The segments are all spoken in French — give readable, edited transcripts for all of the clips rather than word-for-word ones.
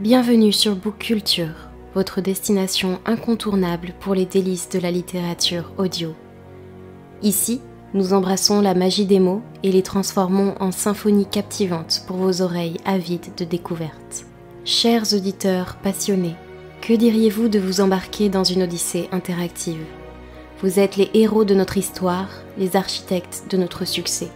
Bienvenue sur Book Culture, votre destination incontournable pour les délices de la littérature audio. Ici, nous embrassons la magie des mots et les transformons en symphonies captivantes pour vos oreilles avides de découvertes. Chers auditeurs passionnés, que diriez-vous de vous embarquer dans une odyssée interactive ? Vous êtes les héros de notre histoire, les architectes de notre succès.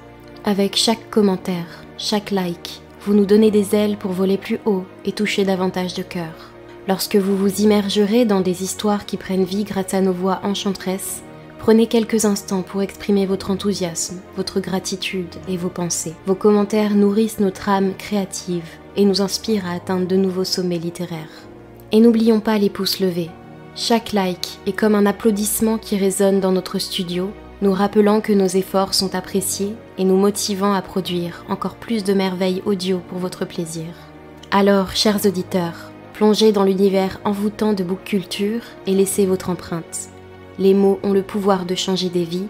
Avec chaque commentaire, chaque like, vous nous donnez des ailes pour voler plus haut et toucher davantage de cœur. Lorsque vous vous immergerez dans des histoires qui prennent vie grâce à nos voix enchanteresses, prenez quelques instants pour exprimer votre enthousiasme, votre gratitude et vos pensées. Vos commentaires nourrissent notre âme créative et nous inspirent à atteindre de nouveaux sommets littéraires. Et n'oublions pas les pouces levés. Chaque like est comme un applaudissement qui résonne dans notre studio, nous rappelant que nos efforts sont appréciés et nous motivant à produire encore plus de merveilles audio pour votre plaisir. Alors, chers auditeurs, plongez dans l'univers envoûtant de Book Culture et laissez votre empreinte. Les mots ont le pouvoir de changer des vies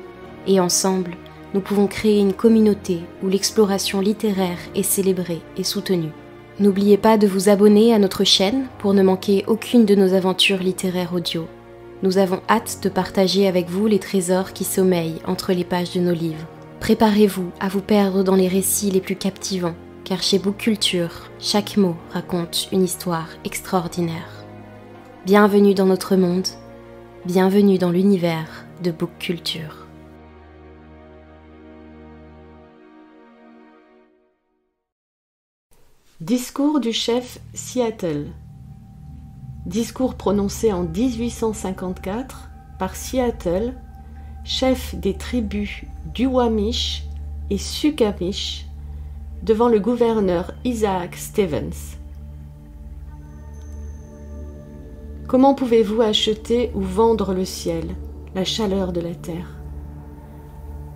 et ensemble, nous pouvons créer une communauté où l'exploration littéraire est célébrée et soutenue. N'oubliez pas de vous abonner à notre chaîne pour ne manquer aucune de nos aventures littéraires audio. Nous avons hâte de partager avec vous les trésors qui sommeillent entre les pages de nos livres. Préparez-vous à vous perdre dans les récits les plus captivants, car chez Book Culture, chaque mot raconte une histoire extraordinaire. Bienvenue dans notre monde, bienvenue dans l'univers de Book Culture. Discours du chef Seattle. Discours prononcé en 1854 par Seattle, chef des tribus d'Uwamish et Suquamish, devant le gouverneur Isaac Stevens. Comment pouvez-vous acheter ou vendre le ciel, la chaleur de la terre?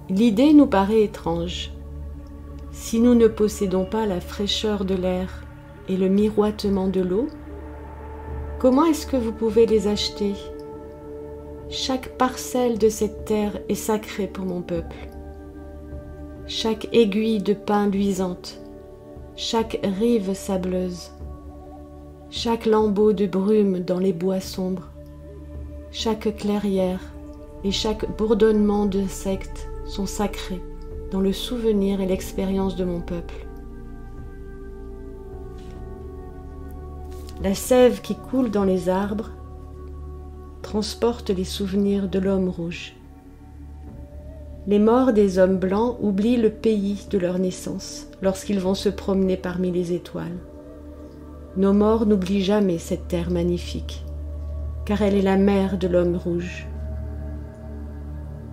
L'idée nous paraît étrange. Si nous ne possédons pas la fraîcheur de l'air et le miroitement de l'eau, comment est-ce que vous pouvez les acheter? Chaque parcelle de cette terre est sacrée pour mon peuple. Chaque aiguille de pin luisante, chaque rive sableuse, chaque lambeau de brume dans les bois sombres, chaque clairière et chaque bourdonnement d'insectes sont sacrés dans le souvenir et l'expérience de mon peuple. La sève qui coule dans les arbres transporte les souvenirs de l'homme rouge. Les morts des hommes blancs oublient le pays de leur naissance lorsqu'ils vont se promener parmi les étoiles. Nos morts n'oublient jamais cette terre magnifique, car elle est la mère de l'homme rouge.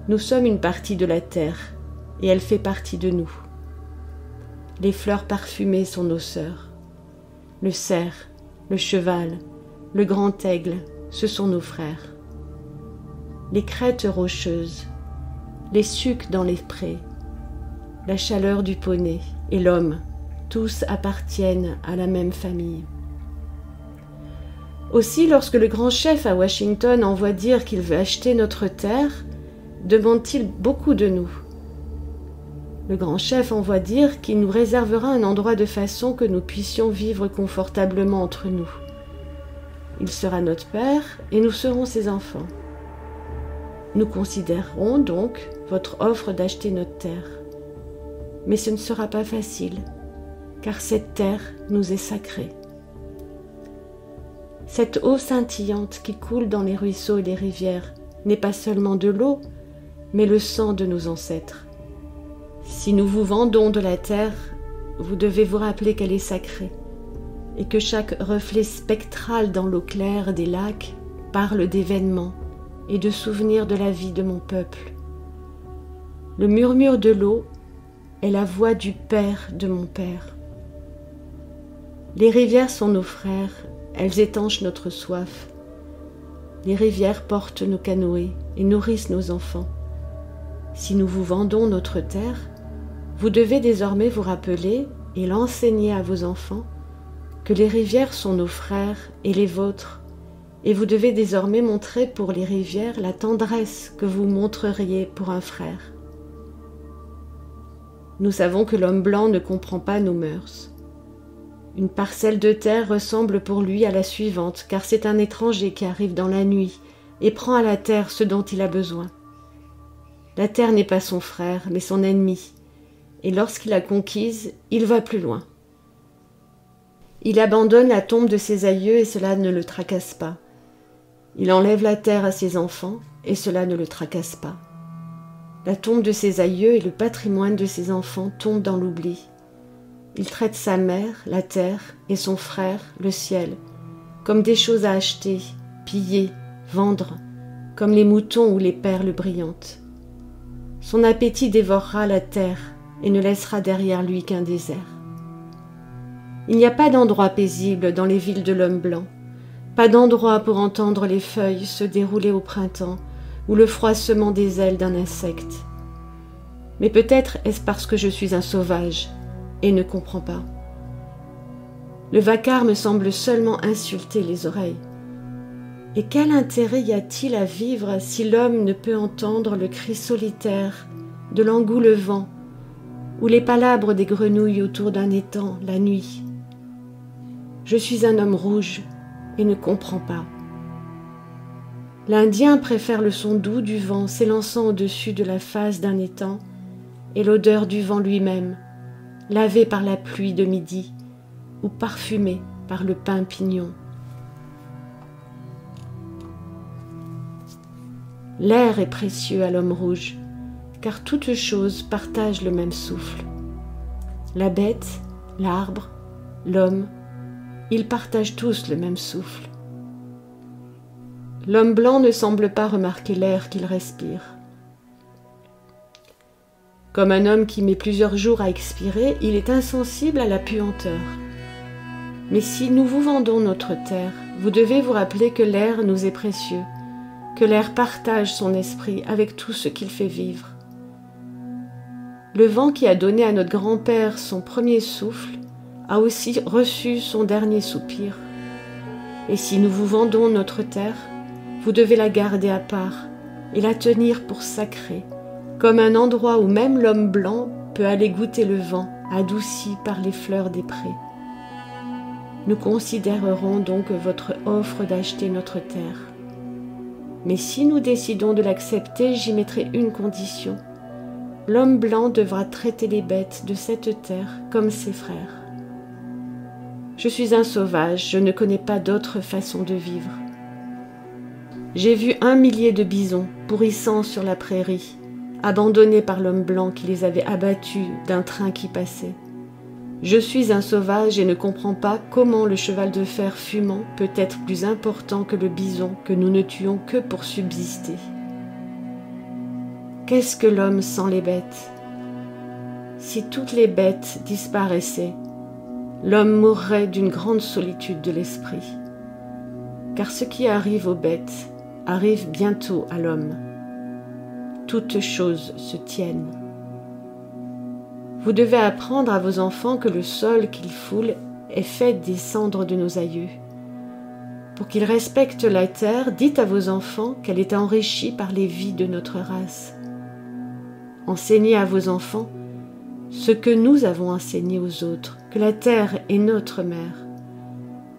Nous sommes une partie de la terre, et elle fait partie de nous. Les fleurs parfumées sont nos sœurs. Le cerf, le cheval, le grand aigle, ce sont nos frères. Les crêtes rocheuses, les sucs dans les prés, la chaleur du poney et l'homme, tous appartiennent à la même famille. Aussi, lorsque le grand chef à Washington envoie dire qu'il veut acheter notre terre, demande-t-il beaucoup de nous. Le grand chef envoie dire qu'il nous réservera un endroit de façon que nous puissions vivre confortablement entre nous. Il sera notre père et nous serons ses enfants. Nous considérerons donc votre offre d'acheter notre terre. Mais ce ne sera pas facile, car cette terre nous est sacrée. Cette eau scintillante qui coule dans les ruisseaux et les rivières n'est pas seulement de l'eau, mais le sang de nos ancêtres. Si nous vous vendons de la terre, vous devez vous rappeler qu'elle est sacrée et que chaque reflet spectral dans l'eau claire des lacs parle d'événements et de souvenirs de la vie de mon peuple. Le murmure de l'eau est la voix du père de mon père. Les rivières sont nos frères, elles étanchent notre soif. Les rivières portent nos canoës et nourrissent nos enfants. Si nous vous vendons notre terre, vous devez désormais vous rappeler et l'enseigner à vos enfants que les rivières sont nos frères et les vôtres, et vous devez désormais montrer pour les rivières la tendresse que vous montreriez pour un frère. Nous savons que l'homme blanc ne comprend pas nos mœurs. Une parcelle de terre ressemble pour lui à la suivante, car c'est un étranger qui arrive dans la nuit et prend à la terre ce dont il a besoin. La terre n'est pas son frère, mais son ennemi, et lorsqu'il l'a conquise, il va plus loin. Il abandonne la tombe de ses aïeux et cela ne le tracasse pas. Il enlève la terre à ses enfants et cela ne le tracasse pas. La tombe de ses aïeux et le patrimoine de ses enfants tombent dans l'oubli. Il traite sa mère, la terre, et son frère, le ciel, comme des choses à acheter, piller, vendre, comme les moutons ou les perles brillantes. Son appétit dévorera la terre et ne laissera derrière lui qu'un désert. Il n'y a pas d'endroit paisible dans les villes de l'homme blanc, pas d'endroit pour entendre les feuilles se dérouler au printemps ou le froissement des ailes d'un insecte. Mais peut-être est-ce parce que je suis un sauvage et ne comprends pas. Le vacarme semble seulement insulter les oreilles. Et quel intérêt y a-t-il à vivre si l'homme ne peut entendre le cri solitaire de l'engoulevent ou les palabres des grenouilles autour d'un étang la nuit? Je suis un homme rouge et ne comprends pas. L'Indien préfère le son doux du vent s'élançant au-dessus de la face d'un étang et l'odeur du vent lui-même, lavé par la pluie de midi ou parfumé par le pin pignon. L'air est précieux à l'homme rouge, car toutes choses partagent le même souffle. La bête, l'arbre, l'homme, ils partagent tous le même souffle. L'homme blanc ne semble pas remarquer l'air qu'il respire. Comme un homme qui met plusieurs jours à expirer, il est insensible à la puanteur. Mais si nous vous vendons notre terre, vous devez vous rappeler que l'air nous est précieux, que l'air partage son esprit avec tout ce qu'il fait vivre. Le vent qui a donné à notre grand-père son premier souffle a aussi reçu son dernier soupir. Et si nous vous vendons notre terre, vous devez la garder à part et la tenir pour sacrée, comme un endroit où même l'homme blanc peut aller goûter le vent, adouci par les fleurs des prés. Nous considérerons donc votre offre d'acheter notre terre. Mais si nous décidons de l'accepter, j'y mettrai une condition. L'homme blanc devra traiter les bêtes de cette terre comme ses frères. Je suis un sauvage, je ne connais pas d'autre façon de vivre. J'ai vu 1 millier de bisons pourrissant sur la prairie, abandonnés par l'homme blanc qui les avait abattus d'un train qui passait. Je suis un sauvage et ne comprends pas comment le cheval de fer fumant peut être plus important que le bison que nous ne tuons que pour subsister. Qu'est-ce que l'homme sans les bêtes? Si toutes les bêtes disparaissaient, l'homme mourrait d'une grande solitude de l'esprit. Car ce qui arrive aux bêtes arrive bientôt à l'homme. Toutes choses se tiennent. Vous devez apprendre à vos enfants que le sol qu'ils foulent est fait des cendres de nos aïeux. Pour qu'ils respectent la terre, dites à vos enfants qu'elle est enrichie par les vies de notre race. Enseignez à vos enfants ce que nous avons enseigné aux autres, que la terre est notre mère.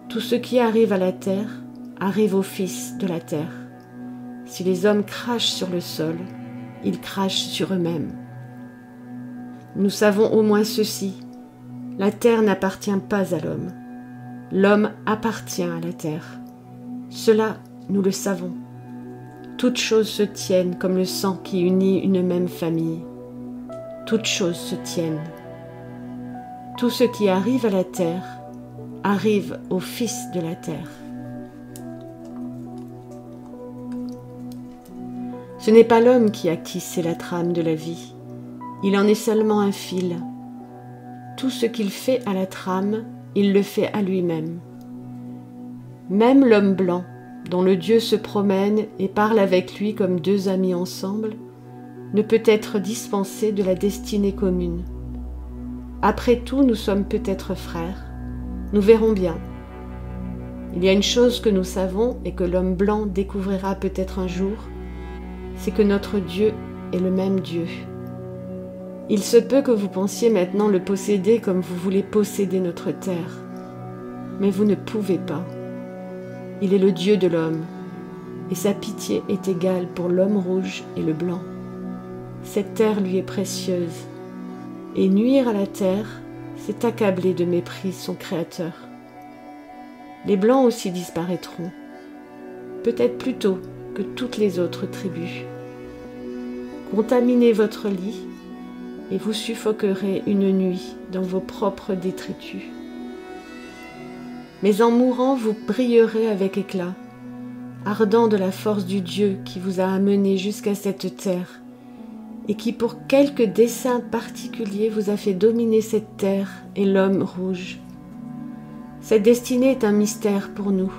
Tout ce qui arrive à la terre arrive aux fils de la terre. Si les hommes crachent sur le sol, ils crachent sur eux-mêmes. Nous savons au moins ceci, la terre n'appartient pas à l'homme. L'homme appartient à la terre. Cela, nous le savons. Toutes choses se tiennent comme le sang qui unit une même famille. Toutes choses se tiennent. Tout ce qui arrive à la terre arrive aux fils de la terre. Ce n'est pas l'homme qui a tissé la trame de la vie. Il en est seulement un fil. Tout ce qu'il fait à la trame, il le fait à lui-même. Même l'homme blanc, dont le Dieu se promène et parle avec lui comme deux amis ensemble, ne peut être dispensé de la destinée commune. Après tout, nous sommes peut-être frères. Nous verrons bien. Il y a une chose que nous savons et que l'homme blanc découvrira peut-être un jour, c'est que notre Dieu est le même Dieu. Il se peut que vous pensiez maintenant le posséder comme vous voulez posséder notre terre. mais vous ne pouvez pas. Il est le Dieu de l'homme, et sa pitié est égale pour l'homme rouge et le blanc. Cette terre lui est précieuse, et nuire à la terre, c'est accabler de mépris son Créateur. Les blancs aussi disparaîtront, peut-être plus tôt que toutes les autres tribus. Contaminez votre lit, et vous suffoquerez une nuit dans vos propres détritus. Mais en mourant, vous brillerez avec éclat, ardent de la force du Dieu qui vous a amené jusqu'à cette terre, et qui pour quelque dessein particulier vous a fait dominer cette terre et l'homme rouge. Cette destinée est un mystère pour nous,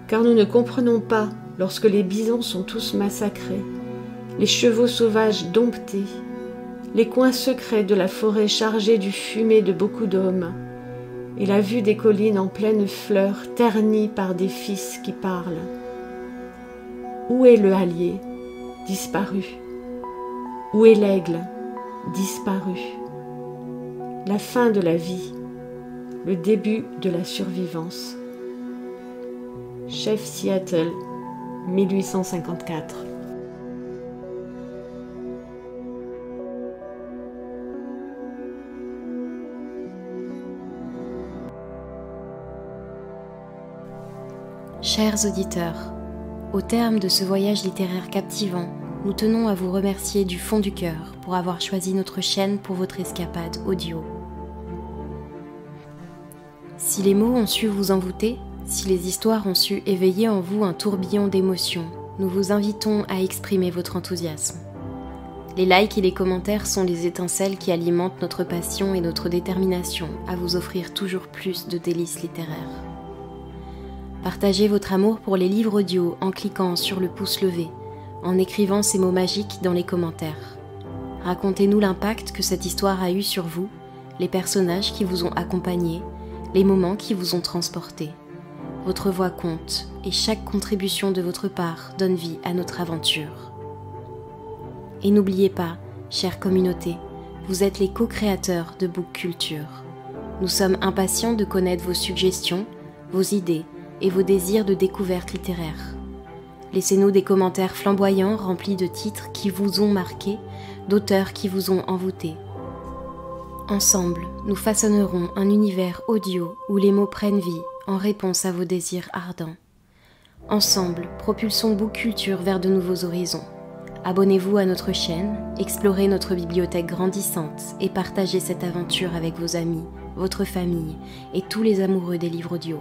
car nous ne comprenons pas lorsque les bisons sont tous massacrés, les chevaux sauvages domptés, les coins secrets de la forêt chargés du fumet de beaucoup d'hommes, et la vue des collines en pleine fleur ternies par des fils qui parlent. Où est le hallier, disparu? Où est l'aigle, disparu? La fin de la vie, le début de la survivance. Chef Seattle, 1854. Chers auditeurs, au terme de ce voyage littéraire captivant, nous tenons à vous remercier du fond du cœur pour avoir choisi notre chaîne pour votre escapade audio. Si les mots ont su vous envoûter, si les histoires ont su éveiller en vous un tourbillon d'émotions, nous vous invitons à exprimer votre enthousiasme. Les likes et les commentaires sont les étincelles qui alimentent notre passion et notre détermination à vous offrir toujours plus de délices littéraires. Partagez votre amour pour les livres audio en cliquant sur le pouce levé, en écrivant ces mots magiques dans les commentaires. Racontez-nous l'impact que cette histoire a eu sur vous, les personnages qui vous ont accompagné, les moments qui vous ont transporté. Votre voix compte et chaque contribution de votre part donne vie à notre aventure. Et n'oubliez pas, chère communauté, vous êtes les co-créateurs de Book Culture. Nous sommes impatients de connaître vos suggestions, vos idées et vos désirs de découverte littéraire. Laissez-nous des commentaires flamboyants remplis de titres qui vous ont marqué, d'auteurs qui vous ont envoûté. Ensemble, nous façonnerons un univers audio où les mots prennent vie en réponse à vos désirs ardents. Ensemble, propulsons Book Culture vers de nouveaux horizons. Abonnez-vous à notre chaîne, explorez notre bibliothèque grandissante et partagez cette aventure avec vos amis, votre famille et tous les amoureux des livres audio.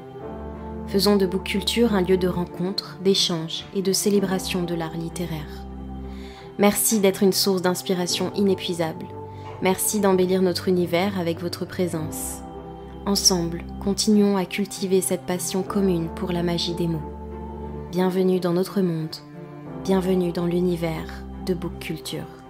Faisons de Book Culture un lieu de rencontre, d'échange et de célébration de l'art littéraire. Merci d'être une source d'inspiration inépuisable. Merci d'embellir notre univers avec votre présence. Ensemble, continuons à cultiver cette passion commune pour la magie des mots. Bienvenue dans notre monde, bienvenue dans l'univers de Book Culture.